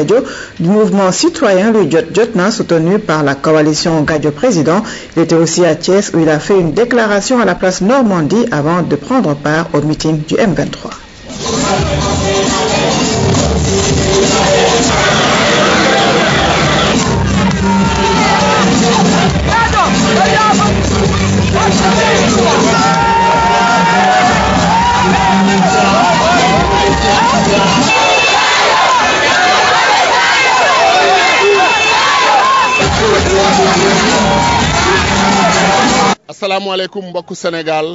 du mouvement citoyen Le Jotna soutenu par la coalition Gadio Président. Il était aussi à Thiès où il a fait une déclaration à la place Normandie avant de prendre part au meeting du M23. asalaamaaleykum mbokku Sénégal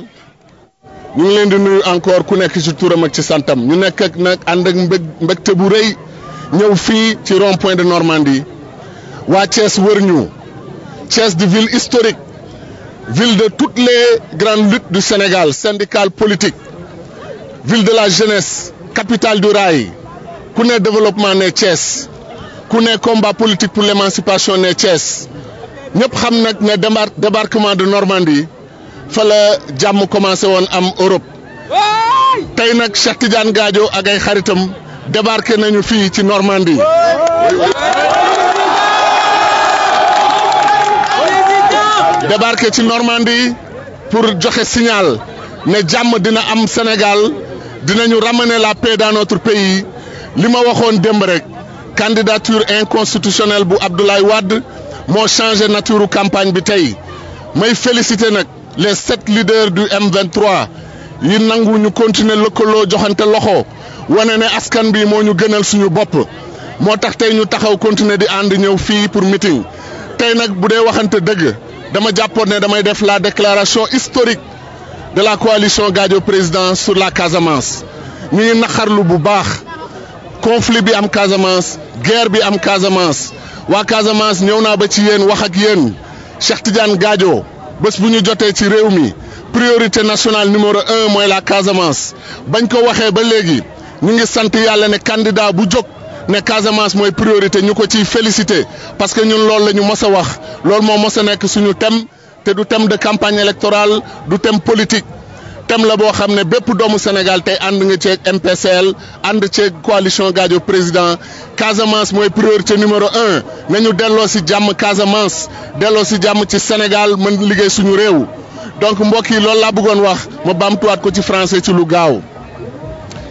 ñu ngi leen di nuyu encore ku nekk ci turam ak ci santam ñu nekk ak nag ànd ak mbégte bu rëy ñëw fii ci rond-point de Normandie waa Thiès wër ñu Thiès di ville historique ville de toutes les grandes luttes du Sénégal syndicales politiques ville de la jeunesse capitale du rail ku ne développement ne Thiès ku ne combat politique pour l'émancipation ne Thiès ñëpp xam nag ne débarquement de Normandie fa la jàmm commencé woon am Europe tey nag Cheikh Tidiane Gadio ak ay xaritam débarqué nañu fii ci Normandie débarqué ci Normandie pour joxe signal ne jàmm dina am Sénégal dinañu ramener la paix dans notre pays li ma waxoon démb rek candidature inconstitutionnelle bu Abdoulaye Wade moo changé nature campagne bi tey may féliciter nag les 7 leaders du M23 yi nangu ñu continuer lëkkaloo joxante loxo wane ne askan bi moo ñu gënal suñu bopp moo tax tey ñu taxaw continuer di ànd ñëw fii pour meeting tey nag bu dee waxante dëgg dama jàppoon ne damay def la déclaration historique de la coalition Gadio Président sur la Casamance ñu ngi naqarlu bu baax conflit bi am Casamance guerre bi am Casamance waa Casamance ñëw naa ba ci yéen wax ak yéen Cheikh Tidiane Gadio bés bu ñu jotee ci réew mi priorité nationale numéro 1 mooy la Casamance bañ ko waxee ba léegi ñu ngi sant yàlla ne candidat bu jóg ne Casamance mooy priorité ñu ko ciy félicité parce que ñun loolu la ñu mos a wax loolu moo mos a nekk suñu thème te du thème de campagne électorale du thème politique thème la boo xam ne bépp doomu Sénégal tey ànd nga ceeg MPCL ànd ceeg coalition Gadio Président Casamance mooy priorité numéro 1 nañu delloo si jàmm Casamance delloo si jàmm ci Sénégal mën liggéey suñu réew donc mbokk yi loolu laa bëggoon wax ma baamtuwaat ko ci français ci lu gaaw.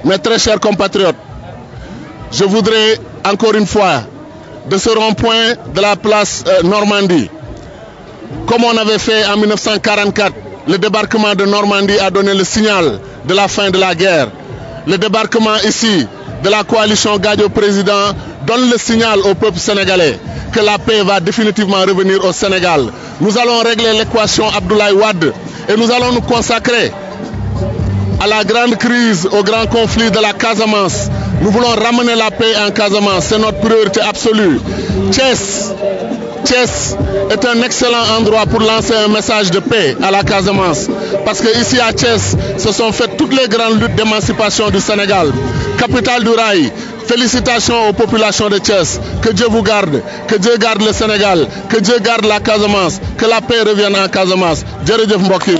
Mes très chers compatriotes, je voudrais encore une fois de ce rond-point de la place Normandie, comme on avait fait en 1944. Le débarquement de Normandie a donné le signal de la fin de la guerre. Le débarquement ici de la coalition Gadio Président donne le signal au peuple sénégalais que la paix va définitivement revenir au Sénégal. Nous allons régler l'équation Abdoulaye Wade et nous allons nous consacrer à la grande crise, au grand conflit de la Casamance. Nous voulons ramener la paix en Casamance, c'est notre priorité absolue. Thiès est un excellent endroit pour lancer un message de paix à la Casamance. Parce que ici à Thiès, se sont faites toutes les grandes luttes d'émancipation du Sénégal. Capitale du rail, félicitations aux populations de Thiès. Que Dieu vous garde, que Dieu garde le Sénégal, que Dieu garde la Casamance, que la paix revienne en Casamance. Jërëjëf mbokk yi.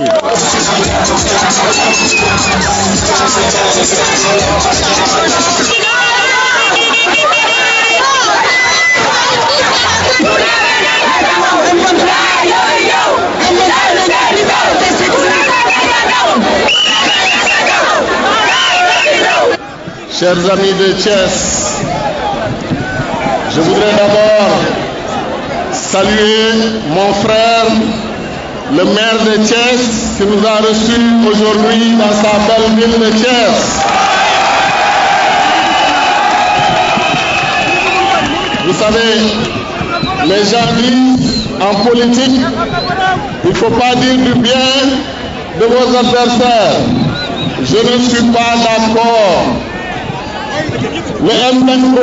Chers amis de Thiès, je voudrais d'abord saluer mon frère, le maire de Thiès, qui nous a reçus aujourd'hui dans sa belle ville de Thiès. Vous savez, les gens disent en politique, il ne faut pas dire du bien de vos adversaires. Je ne suis pas d'accord. Le M23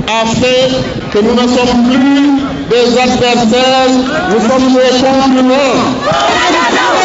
a fait que nous ne sommes plus des adversaires, nous sommes des concurrents.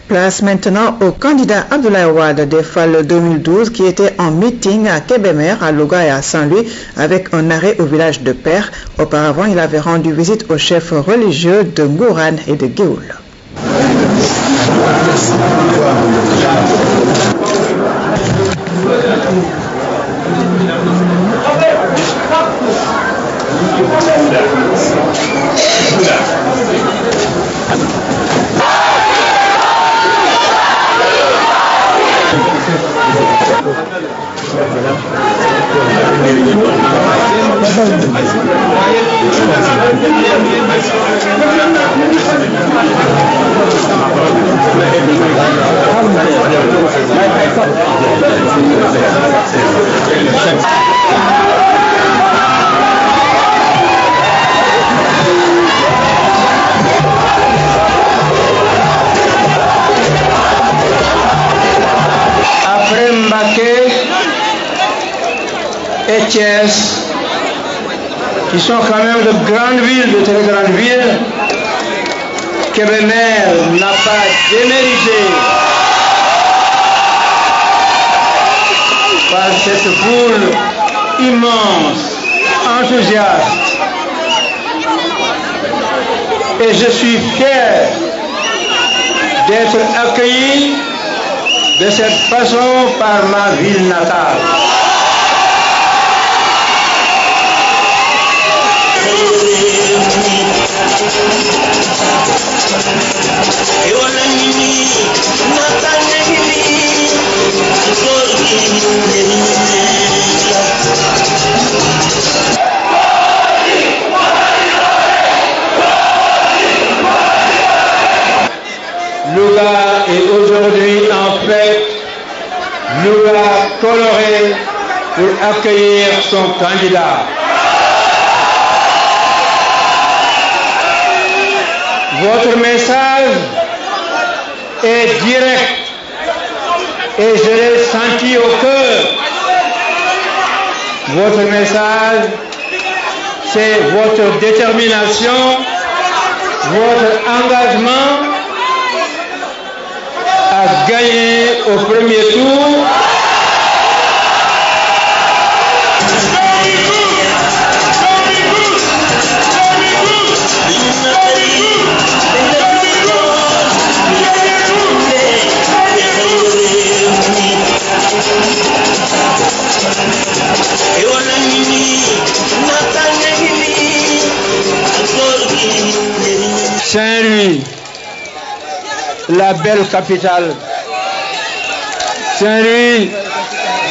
Place maintenant au candidat Abdoulaye Wade des FAL 2012 qui était en meeting à Kébémer, à Louga et à Saint-Louis avec un arrêt au village de Père. Auparavant, il avait rendu visite aux chefs religieux de Ngourane et de Géoul. Après Mbaké et Thiès, qui sont quand même de grandes villes, de très grandes villes, Kébémer n'a pas démérité par cette foule immense, enthousiaste. Et je suis fier d'être accueilli de cette façon par ma ville natale. Louga est aujourd'hui en fête, Louga colorée pour accueillir son candidat. Votre message est direct et je l'ai senti au cœur. Votre message, c'est votre détermination, votre engagement à gagner au premier tour. Saint-Louis, la belle capitale. Saint-Louis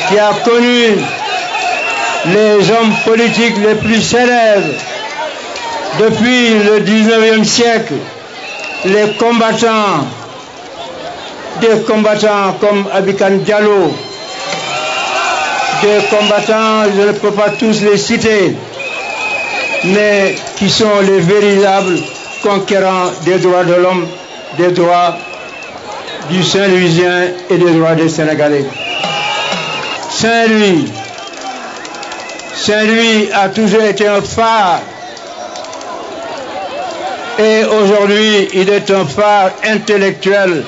qui a connu les hommes politiques les plus célèbres depuis le 19e siècle, les combattants, des combattants comme Abikan Diallo, des combattants, je ne peux pas tous les citer, mais qui sont les véritables conquérants des droits de l'homme, des droits du Saint-Louisien et des droits des Sénégalais. Saint-Louis a toujours été un phare et aujourd'hui il est un phare intellectuel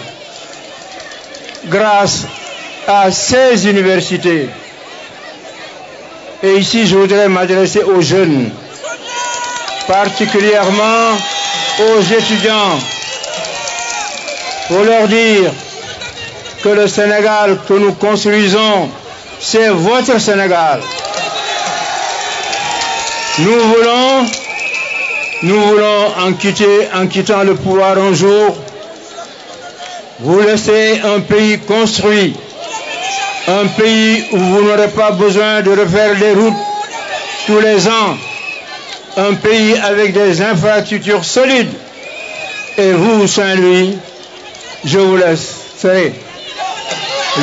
grâce à ses universités. Et ici je voudrais m'adresser aux jeunes, particulièrement aux étudiants, pour leur dire que le Sénégal que nous construisons, c'est votre Sénégal. Nous voulons en quittant le pouvoir un jour, vous laisser un pays construit, un pays où vous n'aurez pas besoin de refaire les routes tous les ans, un pays avec des infrastructures solides. Et vous, Saint-Louis, je vous laisserai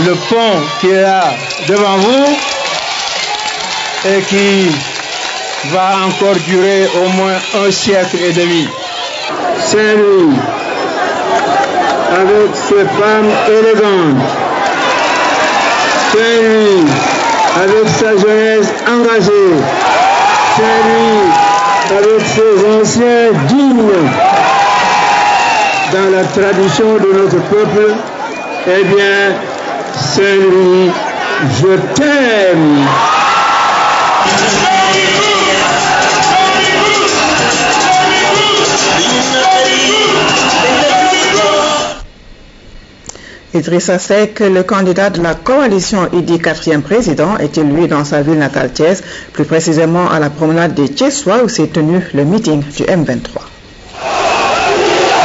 le pont qui est là devant vous et qui va encore durer au moins 1 siècle et demi. Saint-Louis, avec ses femmes élégantes, Saint-Louis, avec sa jeunesse engagée, Saint-Louis, avec ses anciens dignes, dans la tradition de notre peuple, eh bien, Saint-Louis, je t'aime. Idrissa Seck, le candidat de la coalition IDI 4e président, est élu dans sa ville natale Thiès, plus précisément à la promenade des Thiessois où s'est tenu le meeting du M23.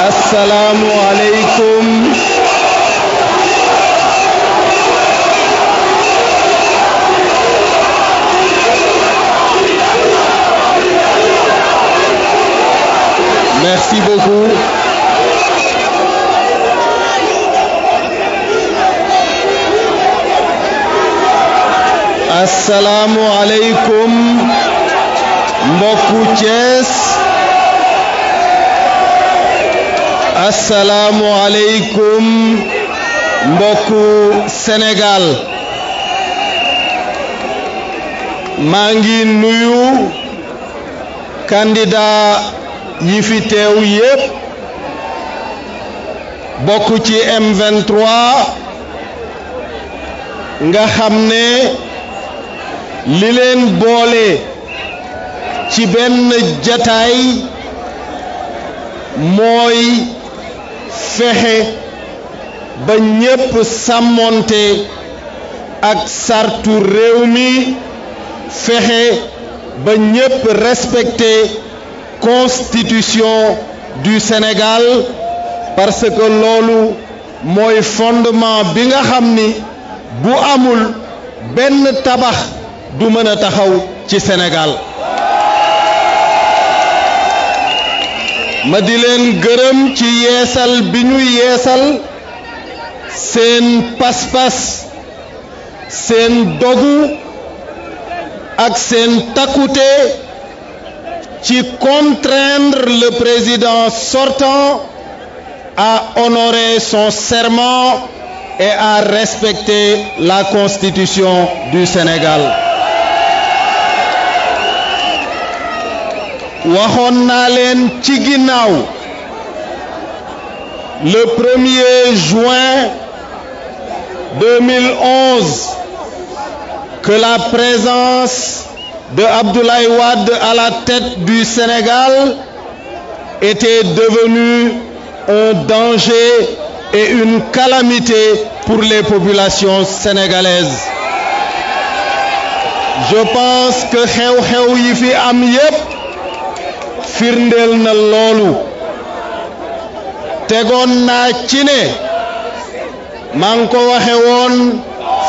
Assalamu alaikum. Merci beaucoup. Assalamu alaikum mbokku Thiès. Assalamu alaikum mbokku Sénégal. maa ngi nuyu candidat yi fi teew yépp bokk ci M23 nga xam ne li leen boole ci benn jataay mooy fexe ba ñépp sàmmonte ak sartu réew mi fexe ba ñépp respecter constitution du Sénégal parce que loolu mooy fondement bi nga xam ni bu amul benn tabax du mën a taxaw ci Sénégal. ma di leen gërëm ci yeesal bi ñu yeesal seen pas-pas seen dogu ak seen takkute ci contraindre le président sortant à honorer son serment et à respecter la constitution du Sénégal. waxoon naa leen ci ginnaaw le 1er juin 2011 que la présence de Abdoulaye Wade à la tête du Sénégal était devenue un danger et une calamité pour les populations sénégalaises. Je pense que xew-xew yi fi am yépp firndeel na loolu tegoon naa ci ne maa ngi ko waxe woon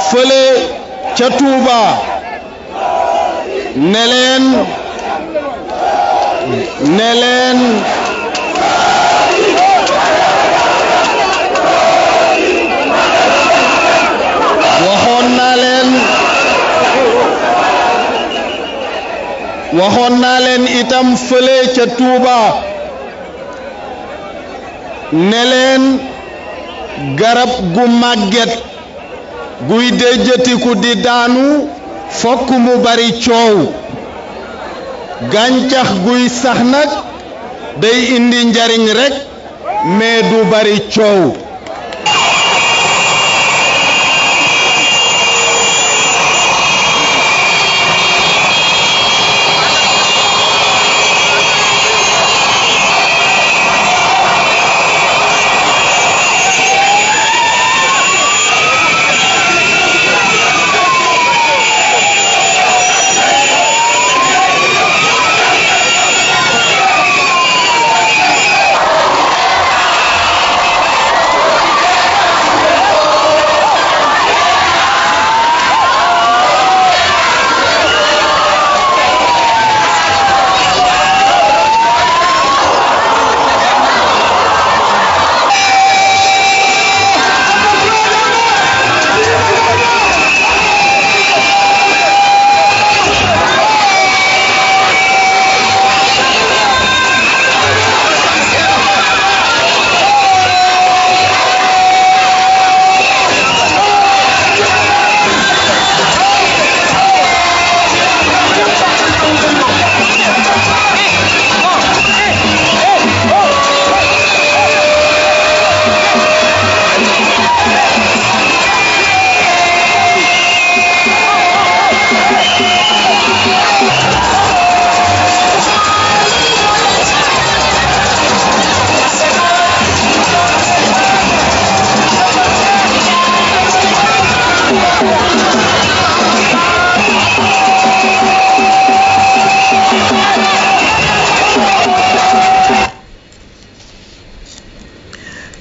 fële ca Touba ne leen waxoon naa leen itam fële ca Touba ne leen garab gu màgget guy déjjatiku di daanu fokk mu bari coow gàncax guy sax nag day indi njariñ rekk mais du bari coow.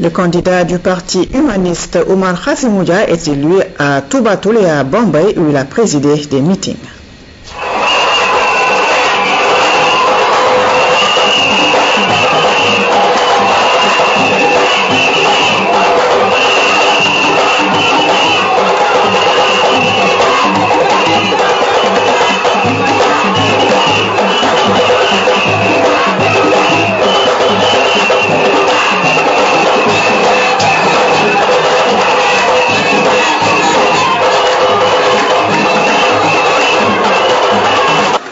Le candidat du parti humaniste Omar Khassimoudia est élu à Toubatoul et à Bombay où il a présidé des meetings.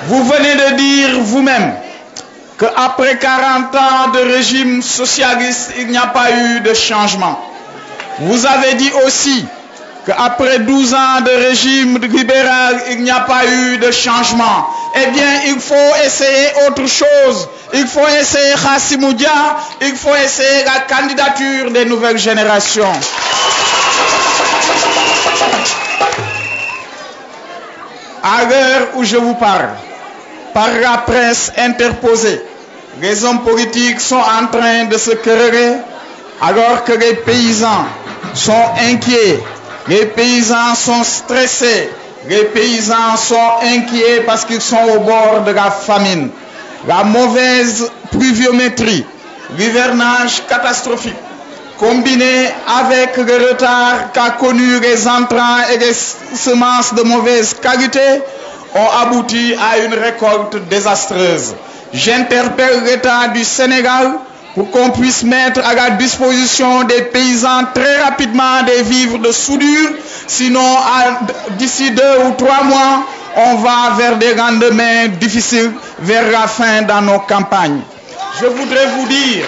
Vous venez de dire vous-même qu'après 40 ans de régime socialiste, il n'y a pas eu de changement. Vous avez dit aussi qu'après 12 ans de régime libéral, il n'y a pas eu de changement. Eh bien, il faut essayer autre chose. Il faut essayer Khassimoudia, il faut essayer la candidature des nouvelles générations. À l'heure où je vous parle, par la presse interposée, les hommes politiques sont en train de se quereller alors que les paysans sont inquiets, les paysans sont stressés, les paysans sont inquiets parce qu'ils sont au bord de la famine. La mauvaise pluviométrie, l'hivernage catastrophique, combiné avec le retard qu'a connu les entrants et les semences de mauvaise qualité, ont abouti à une récolte désastreuse. J'interpelle l'État du Sénégal pour qu'on puisse mettre à la disposition des paysans très rapidement des vivres de soudure, sinon d'ici 2 ou 3 mois, on va vers des lendemains difficiles, vers la fin dans nos campagnes. Je voudrais vous dire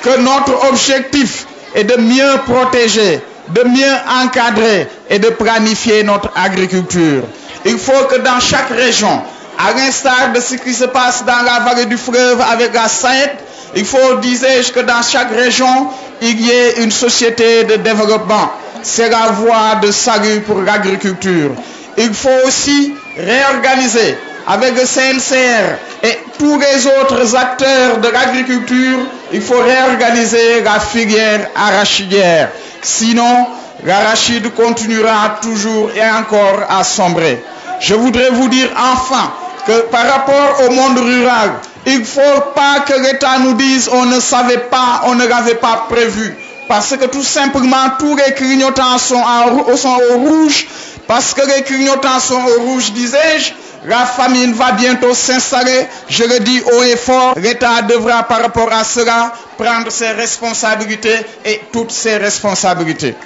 que notre objectif est de mieux protéger, de mieux encadrer et de planifier notre agriculture. Il faut que dans chaque région, à l'instar de ce qui se passe dans la vallée du fleuve avec la Saïd, il faut, disais-je, que dans chaque région, il y ait une société de développement. C'est la voie de salut pour l'agriculture. Il faut aussi réorganiser avec le CNCR et tous les autres acteurs de l'agriculture, il faut réorganiser la filière arachidière. Sinon, l'arachide continuera toujours et encore à sombrer. Je voudrais vous dire enfin que par rapport au monde rural, il ne faut pas que l'État nous dise on ne savait pas, on ne l'avait pas prévu. Parce que tout simplement, tous les clignotants sont au rouge. Parce que les clignotants sont au rouge, disais-je, la famine va bientôt s'installer. Je le dis haut et fort, l'État devra par rapport à cela prendre ses responsabilités et toutes ses responsabilités.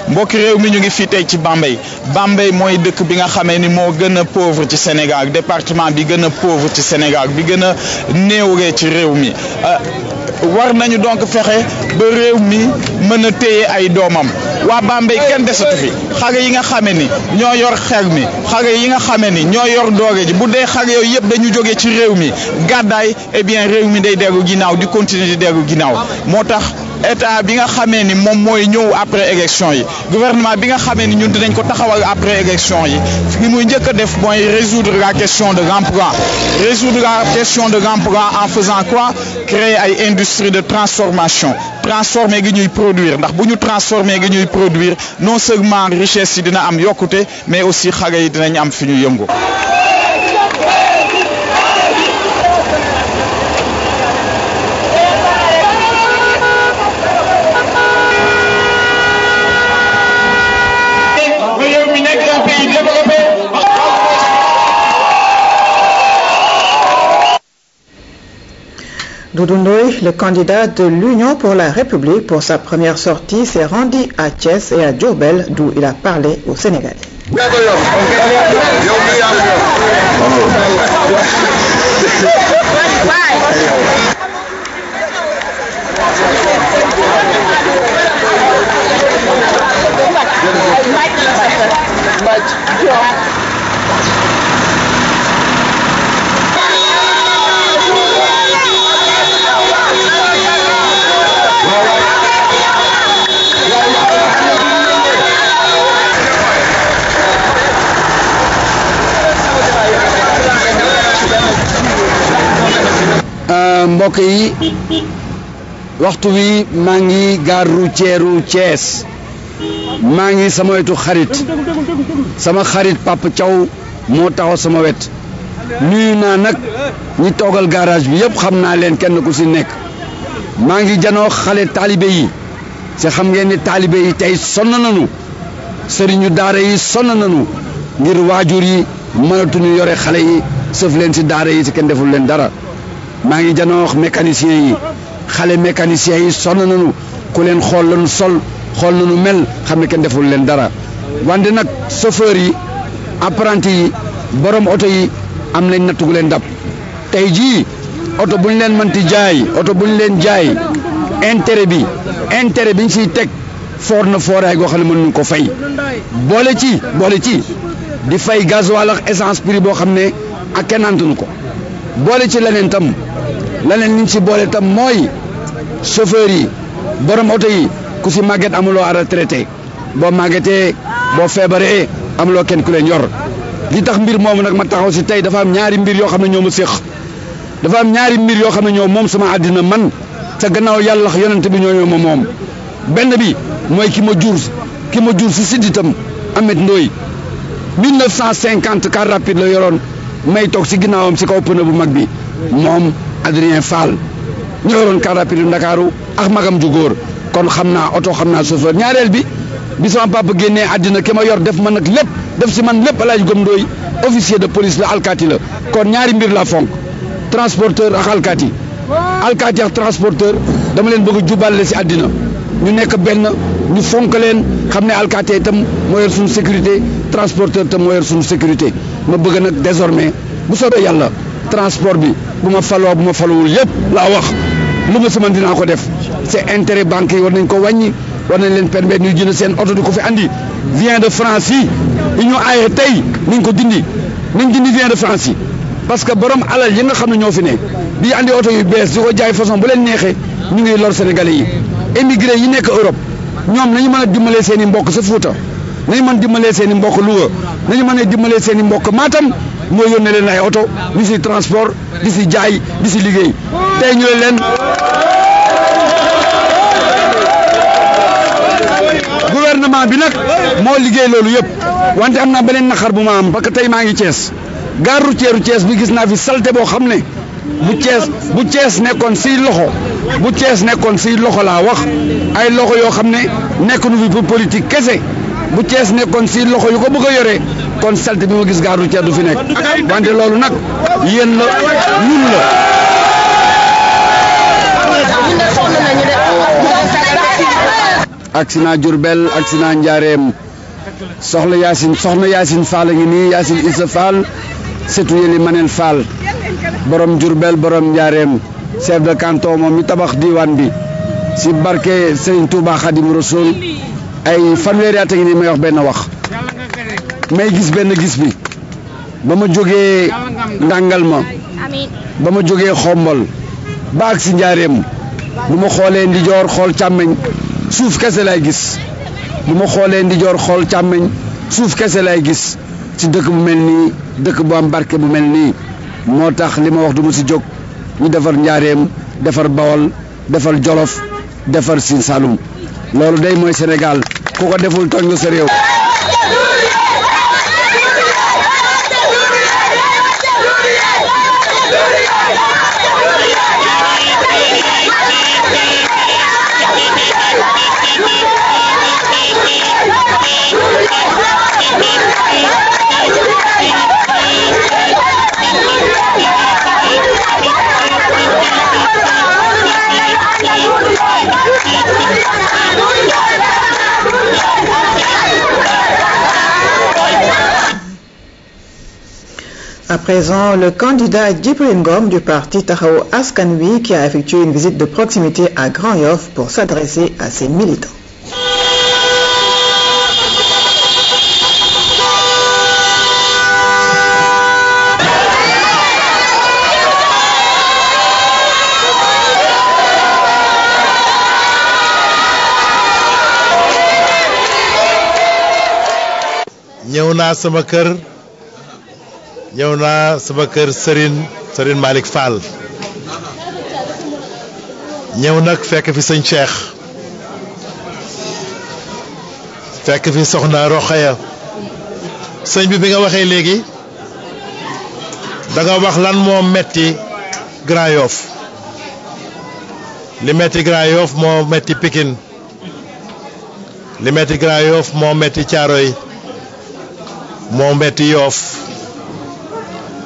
mbokk réew mi ñu ngi fii tey ci Bambey Bambey mooy dëkk bi nga xamee ni moo gën a pauvre ci Sénégal département bi gën a pauvre ci Sénégal bi gën a néewlee ci réew mi war nañu donc fexe ba réew mi mën a téye ay doomam waa Bambey kenn desatu fi xale yi nga xamee ni ñoo yor xel mi xale yi nga xamee ni ñoo yor doole ji bu dee xale yooyu yëpp dañu jógee ci réew mi gàddaay eh bien réew mi day dellu ginnaaw di continuer di dellu ginnaaw moo tax état bi nga xamee ni moom mooy ñëw après élection yi gouvernement bi nga xamee ni ñun dinañ ko taxawal après élection yi li muy njëkk a def mooy résoudre la question de l'emploi résoudre la question de l'emploi en faisant quoi créer ay industrie de transformation transformer gi ñuy produire ndax bu ñu transformer gi ñuy produire non seulement richesse yi dina am yokkute mais aussi xale yi dinañ am fi ñu yëngu. Doudou Ndoye, le candidat de l'Union pour la République, pour sa première sortie, s'est rendu à Thiès et à Diourbel, d'où il a parlé aux Sénégalais. mbokk yi waxtu wi maa ngi gare routière Thiès maa ngi sama wetu xarit sama xarit Papa Thiaw moo taxaw sama wet nuyu naa nag ñi toogal garage bi yëpp xam naa leen kenn ku si nekk maa ngi janoo xale taalibe yi ci xam ngeen ni taalibe yi tey sonn nañu sëriñu daara yi sonn nañu ngir waajur yi mënatuñu yore xale yi sëf leen ci daara yi ci kenn deful leen dara maa ngi janoo mécanicien yi xale mécanicien yi sonn nañu ku leen xool lañu sol xool nañu mel xam ne kenn deful leen dara wante nag chauffeur yi apprenti yi borom oto yi am nañ natt gu leen dab tey jii oto bu ñu leen mënti jaay oto bu ñu leen jaay intérêt bi ñu siy teg foor na fooraay goo xam ne mënuñu ko fay boole ci di fay gasoil ak essence prix boo xam ne ak kenn antuñu ko boole ci leneen tam leneen liñ ci boole tam mooy chauffeur yi borom oto yi ku si màgget amuloo à retraité boo màggetee boo feebaree amuloo kenn ku leen yor li tax mbir moomu nag ma taxaw si tey dafa am ñaari mbir yoo xam ne ñoo ma séq dafa am ñaari mbir yoo xam ne ñoo moom sama àddina man ca gannaaw yàlla yonent bi ñoo ma moom benn bi mooy ki ma jur si sidditam Ahmed Ndoye 1950 car rapide la yoroon may toog si ginnaawam si kaw pneu bu mag bi moom Adrien Fall ñu yoroon car rapide Ndakaaru ak magam ju góor kon xam naa oto xam naa chauffeur ñaareel bi sama papa génnee àddina ki ma yor def man nag lépp def si man lépp Alaaji Gom Ndoye officier de police la alkaati la kon ñaari mbir la fonk transporteur ak alkaati ak transporteur dama leen bëgg a jubale si àddina ñu nekk benn ñu fonk leen xam ne alkaati itam moo yor suñu sécurité transporteur itam moo yor suñu sécurité ma bëgg nag désormais bu soobee yàlla transport bi bu ma faloo bu ma faluwul yëpp laa wax lu ma si mën dinaa ko def c'est intérêt banque yi war nañ ko wàññi war nañ leen permettre ñu jënd seen oto di ko fi andi vient de France yi ñu aaye tey nañ ko dindi vient de France yi parce que borom alal yi nga xam ne ñoo fi ne di andi oto yu bees di ko jaay façon bu leen neexee ñu ngi lor Sénégalais yi émigré yi nekk Europe ñoom nañu mën a dimbalee seen i mbokk sa Fuuta nañu mën dimbalee seen i mbokk Louga nañu mën a dimbalee seen i mbokk Matam moo yónnee leen ay oto di si transport di si jaay di si liggéey tey ñu leen gouvernement bi nag moo liggéey loolu yëpp wante am naa beneen naqar bu ma am parce que tey maa ngi Thiès gare routière Thiès bi gis naa fi salte boo xam ne bu Thiès nekkoon siy loxo laa wax ay loxo yoo xam ne nekk nu fi pour politique kese bu Thiès nekkoon siy loxo yu ko bëgg a yore kon salte bi ma gis gare routière du fi nekk wante loolu nag yéen la ñun la. accident Diourbel accident Njaareem soxna Yacine Fall a ngi nii Yacine Issa Fall setu yëli Manel Fall borom Diourbel borom Njaareem chef de canton moom mi tabax diwaan bi si barke Serigne Touba Khadim Rassoul ay fanweeri at a ngi nii may wax benn wax may gis benn gis bi ba ma jógee ndàngal ma ba ma jógee xombol ba ak si Njaareem bu ma xoolee ndijoor xool càmmeñ suuf kese lay gis bu ma xoolee ndijoor xool càmmeñ suuf kese lay gis ci dëkk bu mel nii dëkk bu am barke bu mel nii moo tax li ma wax du ma si jóg ñu defar Njaareem defar Bawol defar Jolof defar Sine Saloum loolu day mooy Sénégal ku ko deful tooñ nga sa réew. À présent, le candidat Djibril Ngom du parti Taxawu Askan Wi qui a effectué une visite de proximité à Grand Yoff pour s'adresser à ses militants. ñëw naa sama kër Serigne Malick Fall ñëw nag fekk fi sëñ Cheikh fekk fi soxna Rokhaya sëñ bi nga waxee léegi da nga wax lan moo metti Grand Yoff li metti Grand Yoff moo metti Pikine li metti Grand Yoff moo metti Thiaroye moo metti Yoff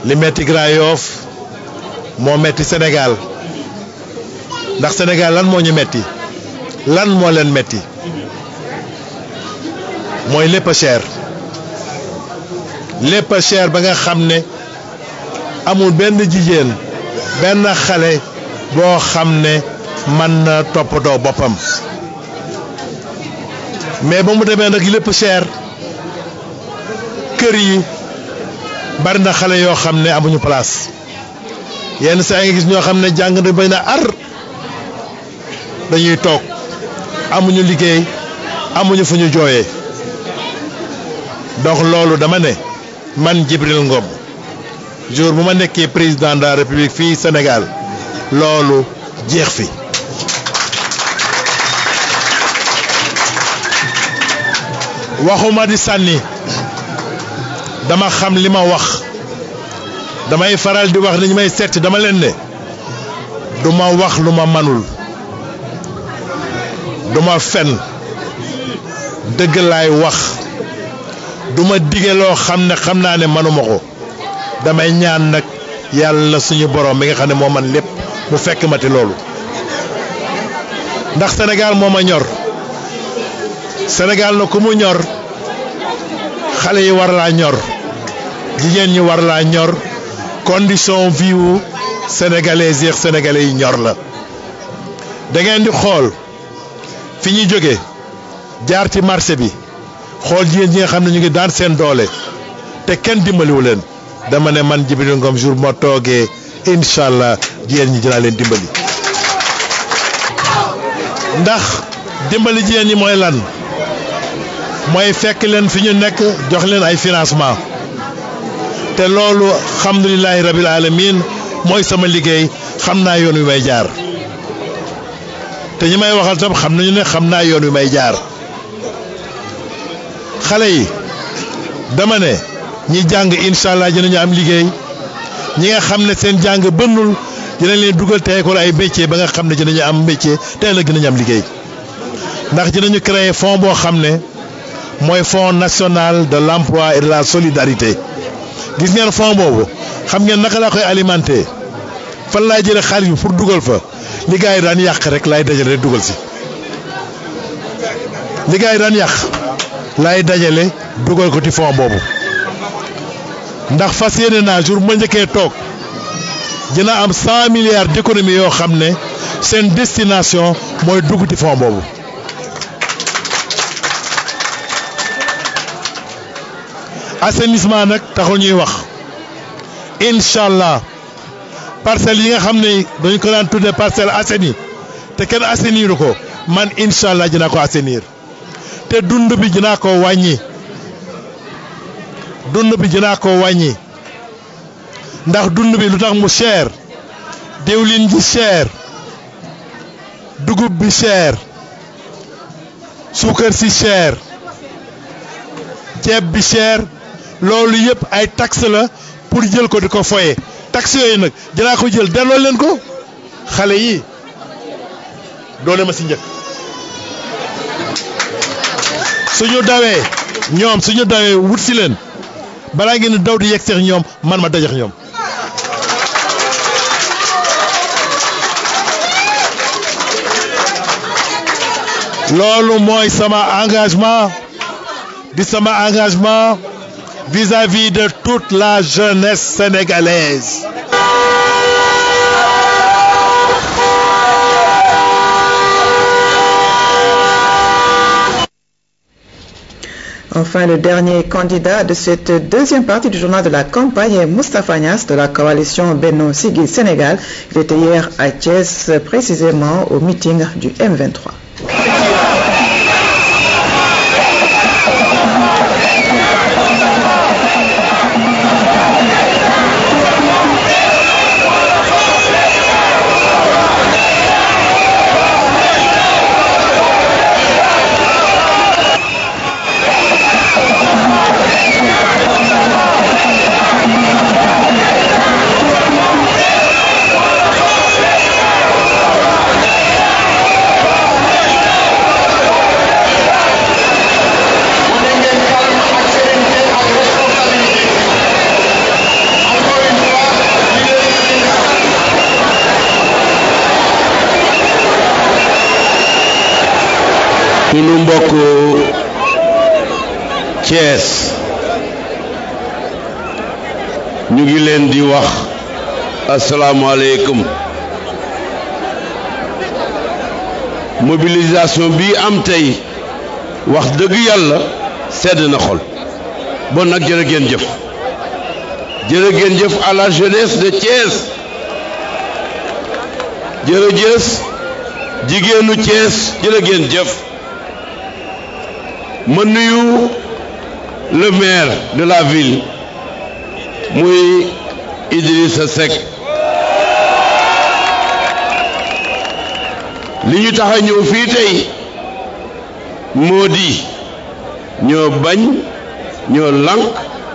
li metti Grand Yoff moo metti Sénégal ndax Sénégal lan moo ñu metti lan moo leen metti mooy lépp a cher ba nga xam ne amul benn jigéen benn xale boo xam ne mën na toppatoo boppam mais ba mu demee nag lépp cher kër yi bari na xale yoo xam ne amuñu place yenn saa nga gis ñoo xam ne jàng na bay na ar dañuy toog amuñu liggéey amuñu fu ñu jooyee donc loolu dama ne man Djibril Ngom jour bu ma nekkee président de la République fii Sénégal loolu jeex fi waxuma di sànni dama xam li ma wax damay faral di wax ni ñu may seet dama leen ne du ma wax lu ma manul du ma fen dëgg laay wax du ma dige loo xam naa ne manuma ko damay ñaan nag yàlla suñu borom mi nga xam ne moo man lépp mu fekk ma te loolu ndax Sénégal moo ma ñor Sénégal na ku mu ñor xale yi war laa ñor jigéen ñi war laa ñor condition vie wu sénégalais yi sénégalais yi ñor la da ngeen di xool fi ñu jóge jaar ci marché bi xool jigéen ñi nga xam ne ñu ngi daan seen doole te kenn dimbaliwu leen dama ne man Djibril Ngom jour moo toogee incha allah jigéen ñi dinaa leen dimbali ndax dimbali jigéen ñi mooy lan mooy fekk leen fi ñu nekk jox leen ay financement te loolu alhamdulilahi rabil alamin mooy sama liggéey xam naa yoon wi may jaar te ñi may waxal tam xam nañu ne xam naa yoon wi may jaar xale yi dama ne ñi jàng incha allah dinañu am liggéey ñi nga xam ne seen jàng bënnul dinañ leen dugal te école ay métier ba nga xam ne dinañu am métier te ëllëg dinañu am liggéey ndax dinañu créer fonds boo xam ne mooy fonds national de l'emploi et de la solidarité gis ngeen fonds boobu xam ngeen naka laa koy alimenter fan laay jëlee xaalis bi pour dugal fa li gars yi daan yàq rek laay dajale rek dugal si li gars yi daan yàq laay dajale dugal ko ci fonds boobu ndax fas yéene naa jour ma njëkkee toog dina am 100 milliards d'économie yoo xam ne seen destination mooy dugg ci fonds boobu assainissement nag taxul ñuy wax incha allah parcelles yi nga xam ne dañu ko daan tuddee parcelle assainies te kenn assainiru ko man incha allah dinaa ko assainir te dund bi dinaa ko wàññi ndax dund bi lu tax mu cher diwlin ji cher dugub bi cher suukar si cher ceeb bi cher loolu yëpp ay taxe la pour jël ko di ko foye taxe yooyu nag dinaa ko jël delloo leen ko xale yi doole ma si njëkk suñu dawee wut si leen balaa ngeen daw di yegg seex ñoom man ma dajax ñoom loolu mooy sama engagement di sama engagement vis-à-vis de toute la jeunesse sénégalaise. Enfin, le dernier candidat de cette deuxième partie du journal de la campagne est Moustapha Niasse de la coalition Benno Siggil Sénégal. Il était hier à Thiès, précisément au meeting du M23. sunu mbokk Thiès ñu ngi leen di wax asalaamaaleykum. mobilisation bi am tey wax dëgg yàlla sedd na xol bon nag jërë ngeen jëf à la jeunesse de Thiès jërëjëf jigéenu Thiès jërë ngeen jëf. ma nuyu le maire de la ville muy Idrissa Seck li ñu tax a ñëw fii tey moo di ñoo bañ ñoo lànk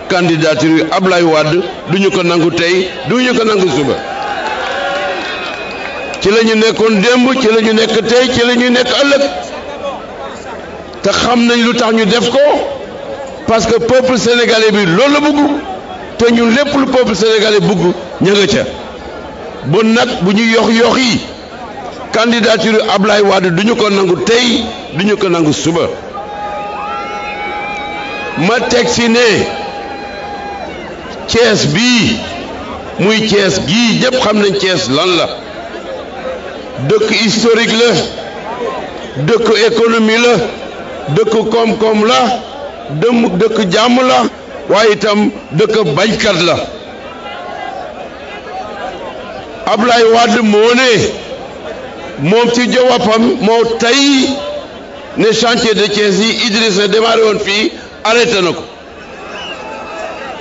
candidature yu Ablaye Wade duñu ko nangu tey duñu ko nangu suba ci la ñu nekkoon démb ci la ñu nekk tey ci la ñu nekk ëllëg te xam nañ lu tax ñu def ko parce que peuple sénégalais bi loolu la bëgg te ñun lépp lu peuple sénégalais bëgg ña nga ca bon nag bu ñu yox yi candidature Ablaye Wade duñu ko nangu tey duñu ko nangu suba ma teg si ne Thiès bii muy Thiès gii ñëpp xam nañ Thiès lan la dëkk historique la dëkk économie la dëkk koom-koom la dëkk jàmm la waaye itam dëkk bañkat la Ablaye Wade moo ne moom ci jawapam moo tey ne chantier de Thiès yi Idrissa démarré woon fii arrêté na ko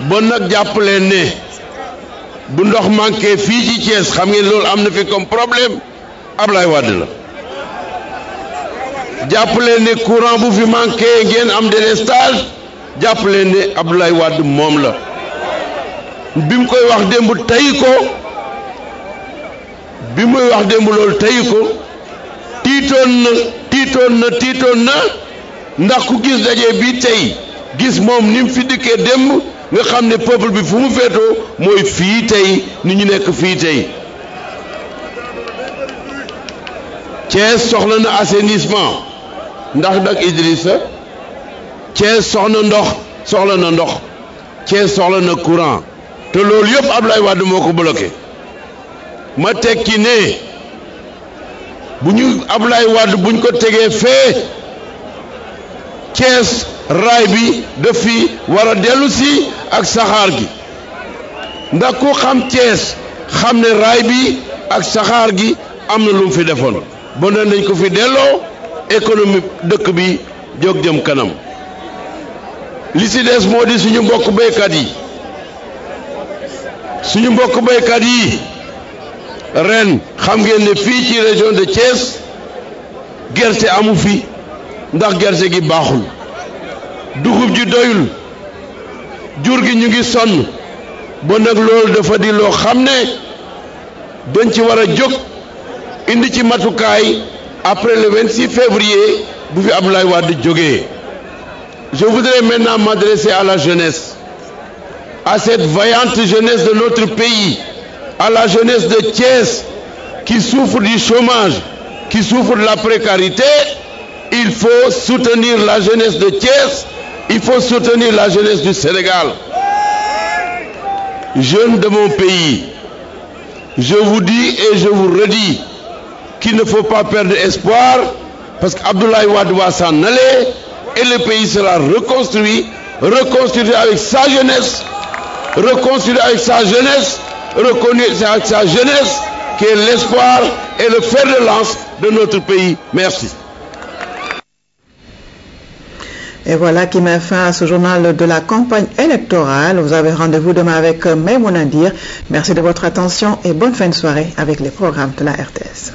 bon nag jàpp leen ne bu ndox manqué fii ci Thiès xam ngeen loolu am na fi comme problème Ablaye Wade la jàpp leen ne courant bu fi manqué ngeen am délestage jàpp leen ne Ablaye Wade moom la bi mu koy wax démb tey ko bi muy wax démb loolu tey ko tiitoon na ndax ku gis daje bi tey gis moom ni mu fi dikkee démb nga xam ne peuple bi fu mu féetoo mooy fii tey ni ñu nekk fii tey Thiès soxla na assainissement ndax nag Idrissa Thiès soxla na ndox Thiès soxla na courant te loolu yëpp Ablaye Wade moo ko bloqué ma tekki ne bu ñu Ablaye Wade buñ ko tegee fee Thiès raay bi daf fi war a dellu si ak saxaar gi ndax ku xam Thiès xam ne raay bi ak saxaar gi am na lu mu fi defoon bon nañ ko fi delloo économie dëkk bi jóg jëm kanam li ci des moo di suñu mbokk béykat yi ren xam ngeen ne fii ci région de Thiès gerte amu fi ndax gerte gi baaxul dugub ji doyul jur gi ñu ngi sonn bon nag loolu dafa di loo xam ne dañ ci war a jóg indi ci matukaay après le 26 février bu fi Abdoulaye Wade jógee. Je voudrais maintenant m'adresser à la jeunesse, à cette vaillante jeunesse de notre pays, à la jeunesse de Thiès qui souffre du chômage, qui souffre de la précarité. Il faut soutenir la jeunesse de Thiès Il faut soutenir la jeunesse du Sénégal. Jeunes de mon pays, je vous dis et je vous redis qu'il ne faut pas perdre espoir parce qu'Abdoulaye Wade va s'en aller et le pays sera reconstruit avec sa jeunesse, reconstruit avec sa jeunesse, reconnu avec sa jeunesse qui est l'espoir et le fer de lance de notre pays. Merci. Et voilà qui met fin à ce journal de la campagne électorale. Vous avez rendez-vous demain avec Maïmouna Ndir. Merci de votre attention et bonne fin de soirée avec les programmes de la RTS.